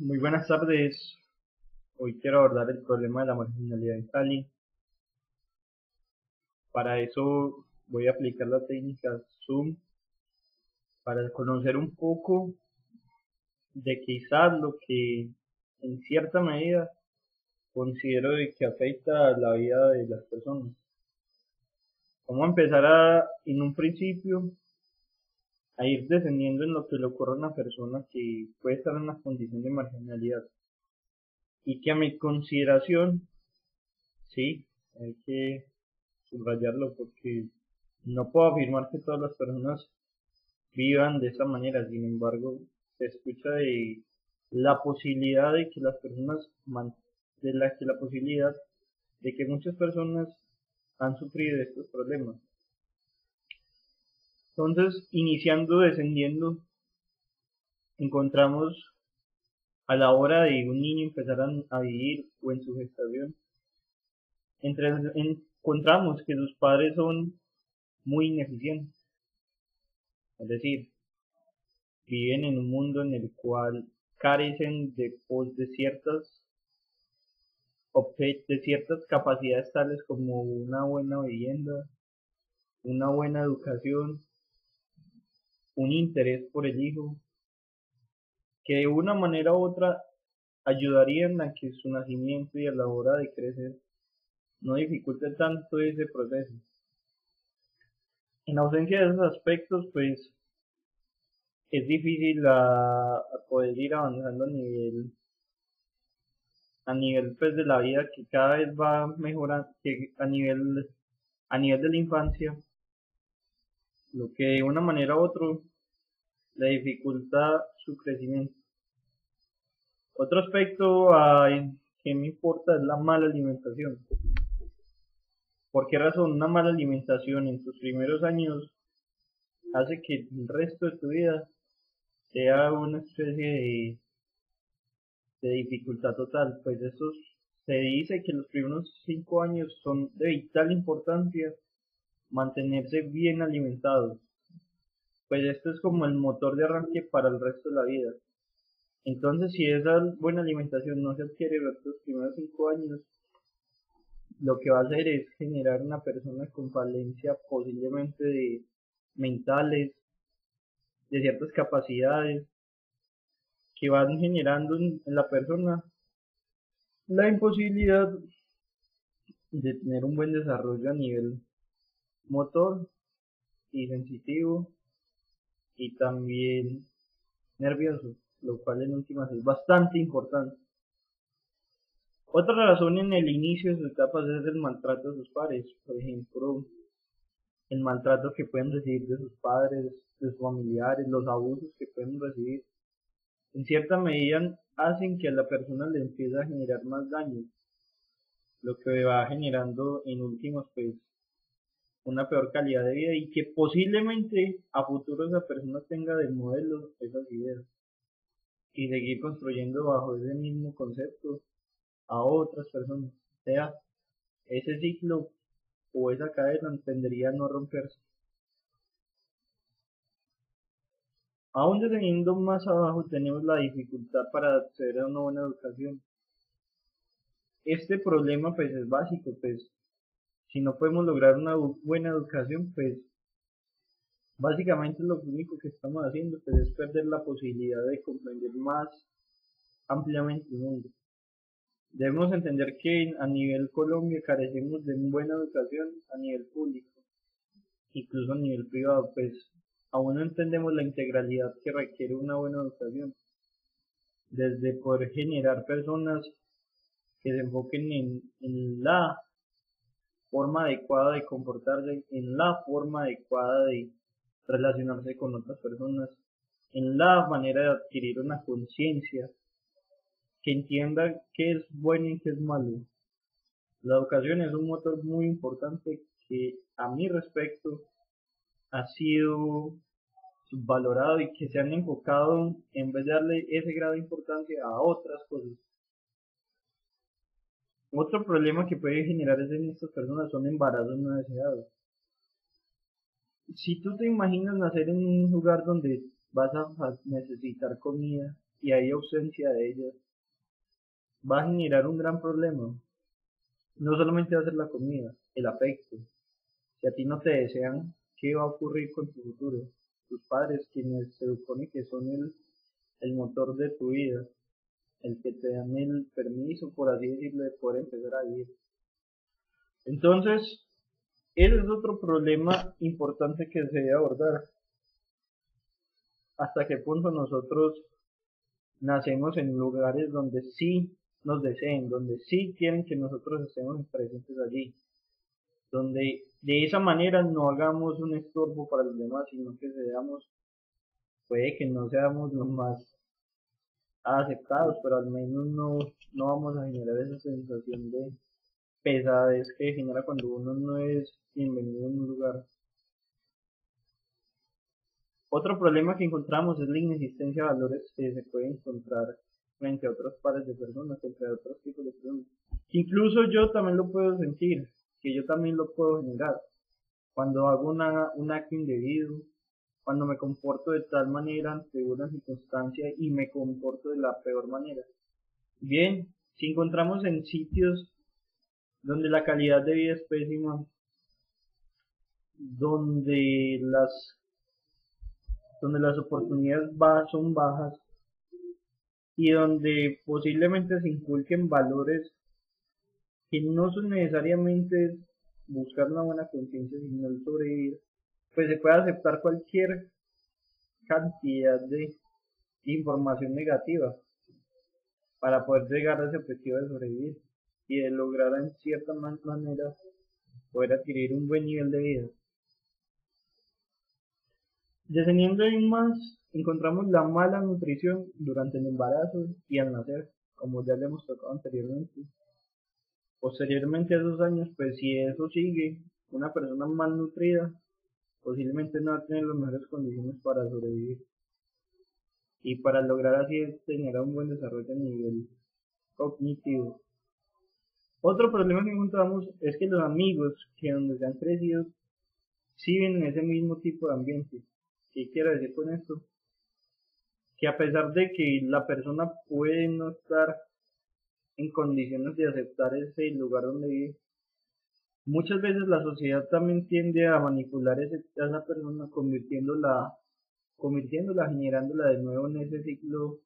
Muy buenas tardes. Hoy quiero abordar el problema de la marginalidad en Cali. Para eso voy a aplicar la técnica Zoom para conocer un poco de quizás lo que en cierta medida considero de que afecta a la vida de las personas. Vamos a empezar en un principio a ir descendiendo en lo que le ocurre a una persona que puede estar en una condición de marginalidad y que a mi consideración, sí, hay que subrayarlo porque no puedo afirmar que todas las personas vivan de esa manera. Sin embargo, se escucha de la posibilidad de que las personas la posibilidad de que muchas personas han sufrido de estos problemas. Entonces, iniciando, descendiendo, encontramos a la hora de un niño empezar a vivir o en su gestación, encontramos que sus padres son muy ineficientes. Es decir, viven en un mundo en el cual carecen de ciertas capacidades tales como una buena vivienda, una buena educación, un interés por el hijo, que de una manera u otra ayudarían a que su nacimiento y a la hora de crecer no dificulte tanto ese proceso. En ausencia de esos aspectos, pues es difícil poder ir avanzando a nivel pues de la vida, que cada vez va mejorando, que a nivel de la infancia, lo que de una manera u otra le dificulta su crecimiento. Otro aspecto que me importa es la mala alimentación. ¿Por qué razón? Una mala alimentación en tus primeros años hace que el resto de tu vida sea una especie de dificultad total. Pues se dice que los primeros 5 años son de vital importancia mantenerse bien alimentados, pues esto es como el motor de arranque para el resto de la vida. Entonces, si esa buena alimentación no se adquiere durante los primeros 5 años, lo que va a hacer es generar una persona con falencia posiblemente de mentales, de ciertas capacidades, que van generando en la persona la imposibilidad de tener un buen desarrollo a nivel motor y sensitivo y también nervioso, lo cual en últimas es bastante importante. Otra razón en el inicio de sus etapas es el maltrato de sus pares, por ejemplo, el maltrato que pueden recibir de sus padres, de sus familiares, los abusos que pueden recibir, en cierta medida hacen que a la persona le empiece a generar más daño, lo que va generando en últimas pues una peor calidad de vida y que posiblemente a futuro esa persona tenga de modelo esas ideas y seguir construyendo bajo ese mismo concepto a otras personas. O sea, ese ciclo o esa cadena tendería a no romperse. Aún descendiendo más abajo tenemos la dificultad para acceder a una buena educación. Este problema pues es básico, pues si no podemos lograr una buena educación, pues básicamente lo único que estamos haciendo pues, es perder la posibilidad de comprender más ampliamente el mundo. Debemos entender que a nivel Colombia carecemos de una buena educación a nivel público, incluso a nivel privado, pues aún no entendemos la integralidad que requiere una buena educación, desde poder generar personas que se enfoquen en la forma adecuada de comportarse, en la forma adecuada de relacionarse con otras personas, en la manera de adquirir una conciencia, que entienda qué es bueno y qué es malo. La educación es un motor muy importante que a mi respecto ha sido subvalorado y que se han enfocado en vez de darle ese grado de importancia a otras cosas. Otro problema que puede generar en estas personas son embarazos no deseados. Si tú te imaginas nacer en un lugar donde vas a necesitar comida y hay ausencia de ellas, va a generar un gran problema. No solamente va a ser la comida, el afecto. Si a ti no te desean, ¿qué va a ocurrir con tu futuro? Tus padres, quienes se supone que son el motor de tu vida, el que te dan el permiso, por así decirlo, de poder empezar a vivir. Entonces, ese es otro problema importante que se debe abordar. ¿Hasta qué punto nosotros nacemos en lugares donde sí nos deseen, donde sí quieren que nosotros estemos presentes allí? Donde de esa manera no hagamos un estorbo para los demás, sino que seamos, puede que no seamos los más aceptados, pero al menos no vamos a generar esa sensación de pesadez que genera cuando uno no es bienvenido en un lugar. Otro problema que encontramos es la inexistencia de valores que se puede encontrar frente a otros pares de personas, entre otros tipos de personas. Incluso yo también lo puedo sentir, que yo también lo puedo generar. Cuando hago un acto indebido, cuando me comporto de tal manera ante una circunstancia y me comporto de la peor manera. Bien, si encontramos en sitios donde la calidad de vida es pésima, donde las oportunidades son bajas y donde posiblemente se inculquen valores que no son necesariamente buscar una buena conciencia, sino el sobrevivir, pues se puede aceptar cualquier cantidad de información negativa para poder llegar a ese objetivo de sobrevivir y de lograr en cierta manera poder adquirir un buen nivel de vida. Descendiendo aún más, encontramos la mala nutrición durante el embarazo y al nacer, como ya le hemos tocado anteriormente. Posteriormente a esos años, pues si eso sigue, una persona mal nutrida posiblemente no va a tener las mejores condiciones para sobrevivir y para lograr así tener un buen desarrollo a nivel cognitivo. Otro problema que encontramos es que los amigos que donde se han crecido sí viven en ese mismo tipo de ambiente. ¿Qué quiero decir con esto? Que a pesar de que la persona puede no estar en condiciones de aceptar ese lugar donde vive, muchas veces la sociedad también tiende a manipular a esa persona, convirtiéndola, generándola de nuevo en ese ciclo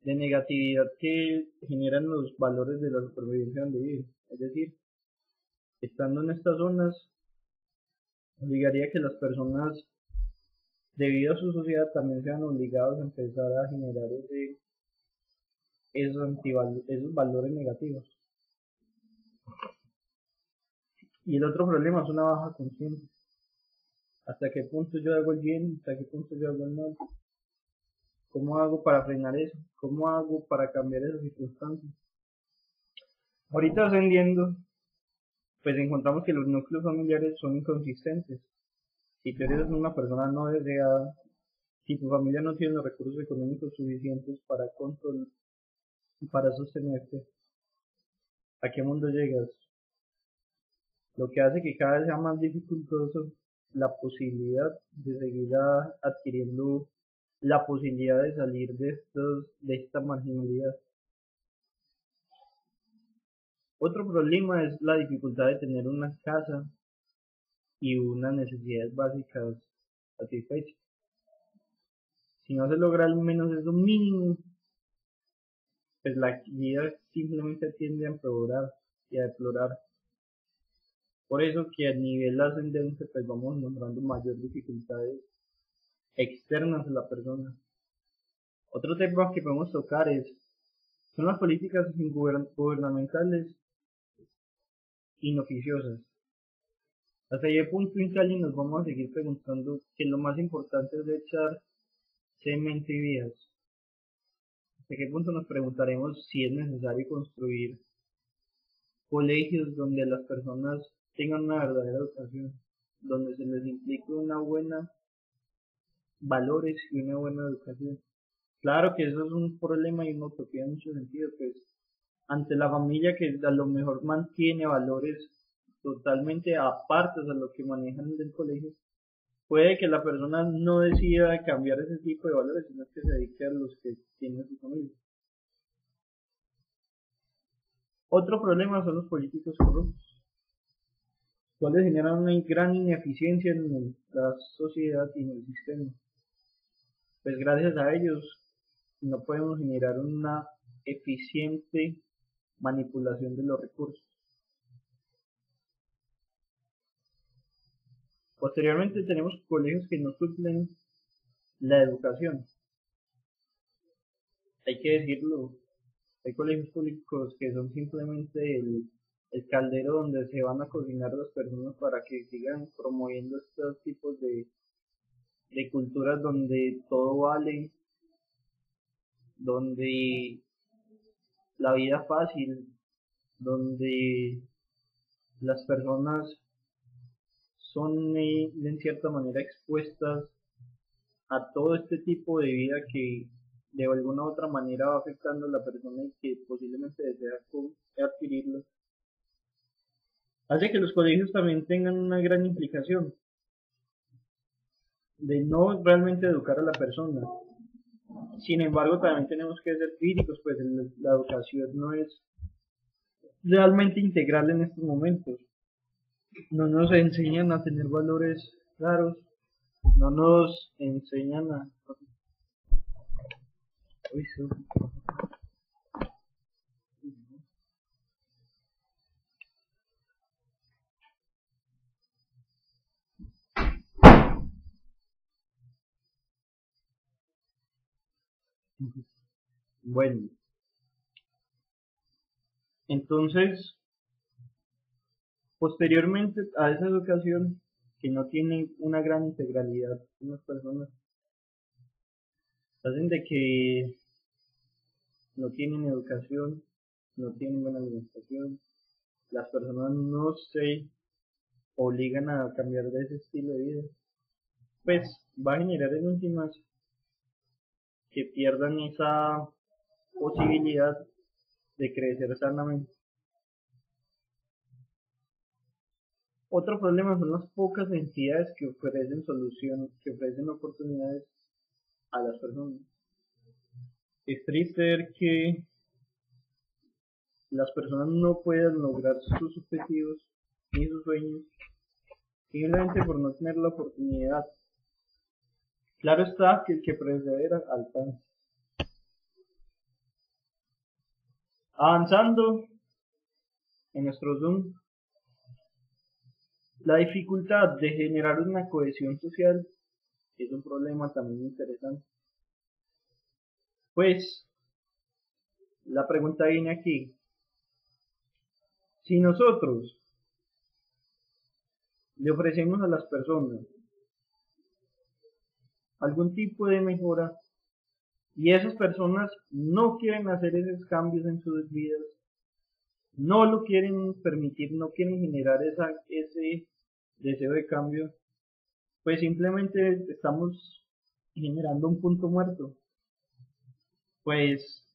de negatividad que generan los valores de la supervivencia donde vive. Es decir, estando en estas zonas, obligaría a que las personas, debido a su sociedad, también sean obligados a empezar a generar esos valores negativos. Y el otro problema es una baja conciencia. ¿Hasta qué punto yo hago el bien? ¿Hasta qué punto yo hago el mal? ¿Cómo hago para frenar eso? ¿Cómo hago para cambiar esas circunstancias? Ahorita ascendiendo, pues encontramos que los núcleos familiares son inconsistentes. Si tú eres una persona no deseada, si tu familia no tiene los recursos económicos suficientes para sostenerte, ¿a qué mundo llegas? Lo que hace que cada vez sea más dificultoso la posibilidad de seguir adquiriendo la posibilidad de salir de esta marginalidad. Otro problema es la dificultad de tener una casa y unas necesidades básicas satisfechas. Si no se logra al menos eso mínimo, pues la vida simplemente tiende a empeorar y a deplorar. Por eso que a nivel ascendente pues vamos encontrando mayores dificultades externas a la persona. Otro tema que podemos tocar son las políticas gubernamentales inoficiosas. Hasta ese punto en Cali nos vamos a seguir preguntando que lo más importante es echar cemento y vías. Hasta qué punto nos preguntaremos si es necesario construir colegios donde las personas tengan una verdadera educación, donde se les implique una buena valores y una buena educación. Claro que eso es un problema y una utopía en muchos sentidos, pues ante la familia que a lo mejor mantiene valores totalmente apartes a lo que manejan del colegio, puede que la persona no decida cambiar ese tipo de valores, sino que se dedique a los que tiene su familia. Otro problema son los políticos corruptos, cuales generan una gran ineficiencia en la sociedad y en el sistema. Pues gracias a ellos no podemos generar una eficiente manipulación de los recursos. Posteriormente tenemos colegios que no suplen la educación. Hay que decirlo, hay colegios públicos que son simplemente el caldero donde se van a cocinar las personas para que sigan promoviendo estos tipos de culturas donde todo vale, donde la vida fácil, donde las personas son en cierta manera expuestas a todo este tipo de vida que de alguna u otra manera va afectando a la persona y que posiblemente desea adquirirlo. Hace que los colegios también tengan una gran implicación de no realmente educar a la persona. Sin embargo, también tenemos que ser críticos, pues la educación no es realmente integral en estos momentos. No nos enseñan a tener valores claros, no nos enseñan a... Uy, sí. Bueno, entonces, posteriormente a esa educación que no tiene una gran integralidad en las personas, hacen de que no tienen educación, no tienen buena alimentación, las personas no se obligan a cambiar de ese estilo de vida, pues va a generar en últimas que pierdan esa posibilidad de crecer sanamente. Otro problema son las pocas entidades que ofrecen soluciones, que ofrecen oportunidades a las personas. Es triste ver que las personas no puedan lograr sus objetivos ni sus sueños simplemente por no tener la oportunidad. Claro está que el que persevera alcanza. Avanzando en nuestro Zoom, la dificultad de generar una cohesión social es un problema también interesante. Pues, la pregunta viene aquí. Si nosotros le ofrecemos a las personas algún tipo de mejora y esas personas no quieren hacer esos cambios en sus vidas, no lo quieren permitir, no quieren generar ese deseo de cambio, pues simplemente estamos generando un punto muerto. Pues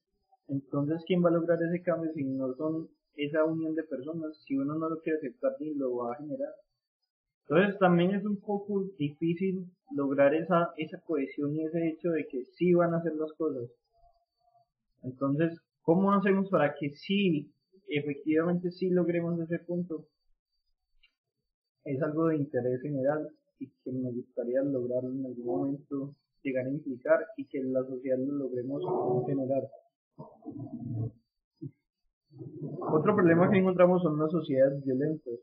entonces, ¿quién va a lograr ese cambio si no son esa unión de personas? Si uno no lo quiere aceptar ni lo va a generar. Entonces también es un poco difícil lograr esa cohesión y ese hecho de que sí van a hacer las cosas. Entonces, ¿cómo hacemos para que sí, efectivamente sí logremos ese punto? Es algo de interés general y que me gustaría lograrlo en algún momento, llegar a implicar y que en la sociedad lo logremos generar. Otro problema que encontramos son las sociedades violentas.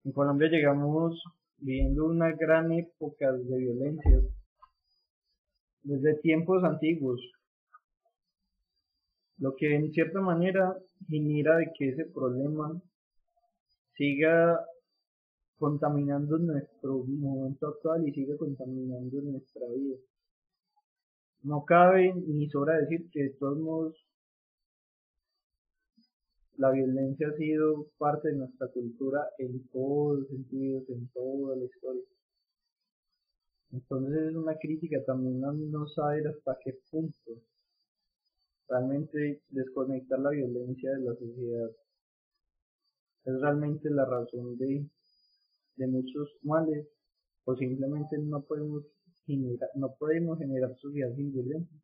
En Colombia llegamos viviendo una gran época de violencia desde tiempos antiguos, lo que en cierta manera genera de que ese problema siga contaminando nuestro momento actual y siga contaminando nuestra vida. No cabe ni sobra decir que de todos modos la violencia ha sido parte de nuestra cultura en todos los sentidos, en toda la historia. Entonces es una crítica también a no saber hasta qué punto realmente desconectar la violencia de la sociedad es realmente la razón de muchos males o simplemente no podemos generar sociedad sin violencia.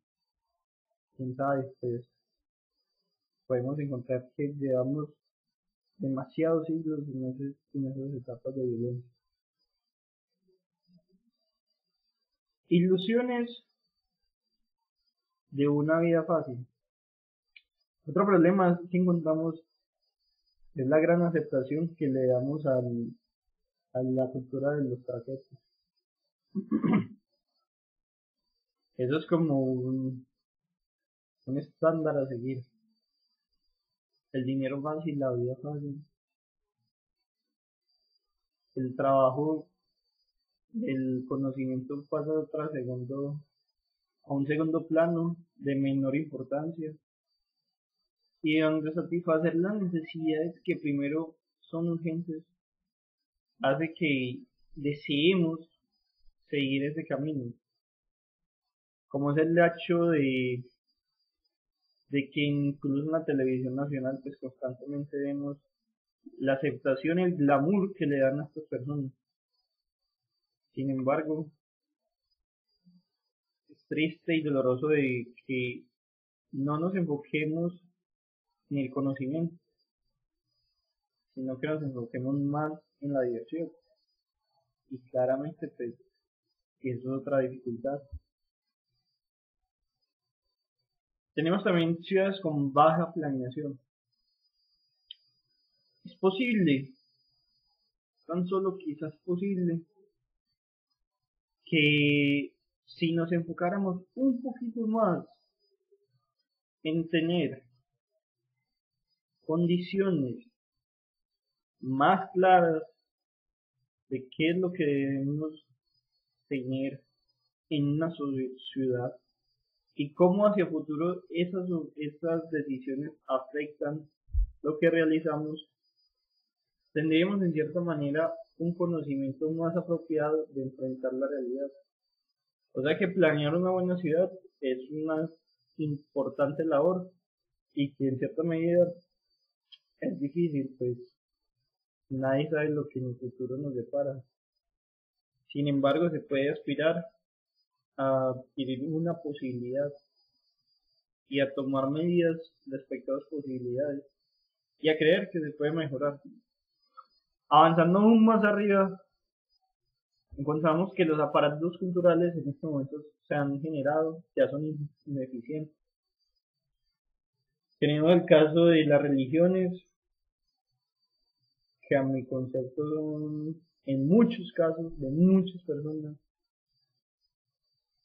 Quién sabe, pues podemos encontrar que llevamos demasiados siglos en esas etapas de violencia. Ilusiones de una vida fácil. Otro problema que encontramos es la gran aceptación que le damos a la cultura de los traquetos. Eso es como un estándar a seguir. El dinero fácil, la vida fácil, el trabajo, el conocimiento pasa a un segundo plano de menor importancia, y donde satisfacer las necesidades que primero son urgentes hace que deseemos seguir ese camino, como es el hecho de que incluso en la televisión nacional pues constantemente vemos la aceptación y el glamour que le dan a estas personas. Sin embargo, es triste y doloroso de que no nos enfoquemos en el conocimiento, sino que nos enfoquemos más en la diversión. Y claramente pues eso es otra dificultad. Tenemos también ciudades con baja planeación. Es posible, tan solo quizás posible, que si nos enfocáramos un poquito más en tener condiciones más claras de qué es lo que debemos tener en una ciudad y cómo hacia futuro esas decisiones afectan lo que realizamos, tendríamos en cierta manera un conocimiento más apropiado de enfrentar la realidad. O sea que planear una buena ciudad es una importante labor y que en cierta medida es difícil, pues nadie sabe lo que en el futuro nos depara. Sin embargo, se puede aspirar a adquirir una posibilidad y a tomar medidas respecto a las posibilidades y a creer que se puede mejorar. Avanzando aún más arriba, encontramos que los aparatos culturales en estos momentos se han generado, ya son ineficientes. Tenemos el caso de las religiones, que a mi concepto son, en muchos casos, de muchas personas,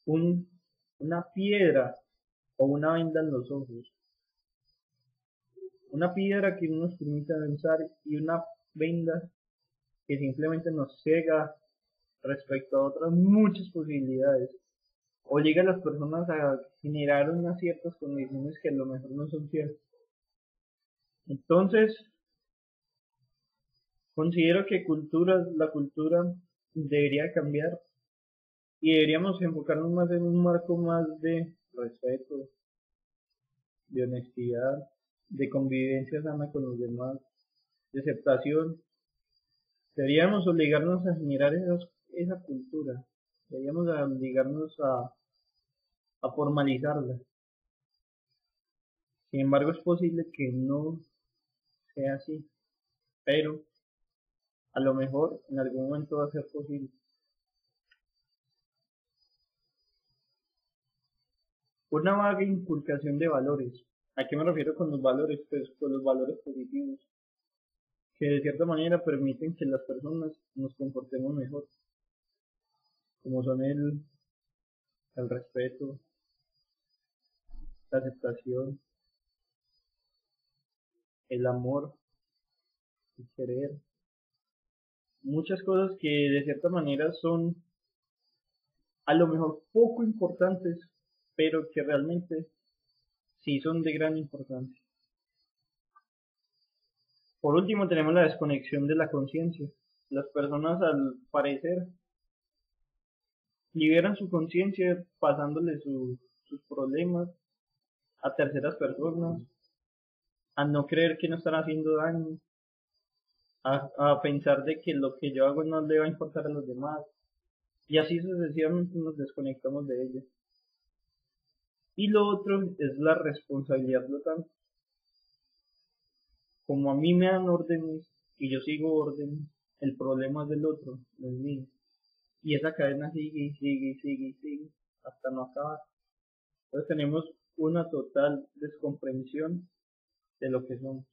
una piedra o una venda en los ojos. Una piedra que no nos permite avanzar y una venda que simplemente nos ciega respecto a otras muchas posibilidades. Obliga a las personas a generar unas ciertas condiciones que a lo mejor no son ciertas. Entonces, considero que la cultura debería cambiar y deberíamos enfocarnos más en un marco más de respeto, de honestidad, de convivencia sana con los demás, de aceptación. Deberíamos obligarnos a generar esa cultura, deberíamos obligarnos a formalizarla. Sin embargo, es posible que no sea así, pero a lo mejor en algún momento va a ser posible. Una vaga inculcación de valores. ¿A qué me refiero con los valores? Pues con los valores positivos, que de cierta manera permiten que las personas nos comportemos mejor, como son el respeto, la aceptación, el amor, el querer. Muchas cosas que de cierta manera son a lo mejor poco importantes, pero que realmente sí son de gran importancia. Por último, tenemos la desconexión de la conciencia. Las personas, al parecer, liberan su conciencia pasándole sus problemas a terceras personas, a no creer que no están haciendo daño, a pensar de que lo que yo hago no le va a importar a los demás, y así sucesivamente nos desconectamos de ella. Y lo otro es la responsabilidad flotante. Como a mí me dan órdenes y yo sigo órdenes, el problema es del otro, no es mío. Y esa cadena sigue y sigue y sigue y sigue hasta no acabar. Entonces tenemos una total descomprensión de lo que somos.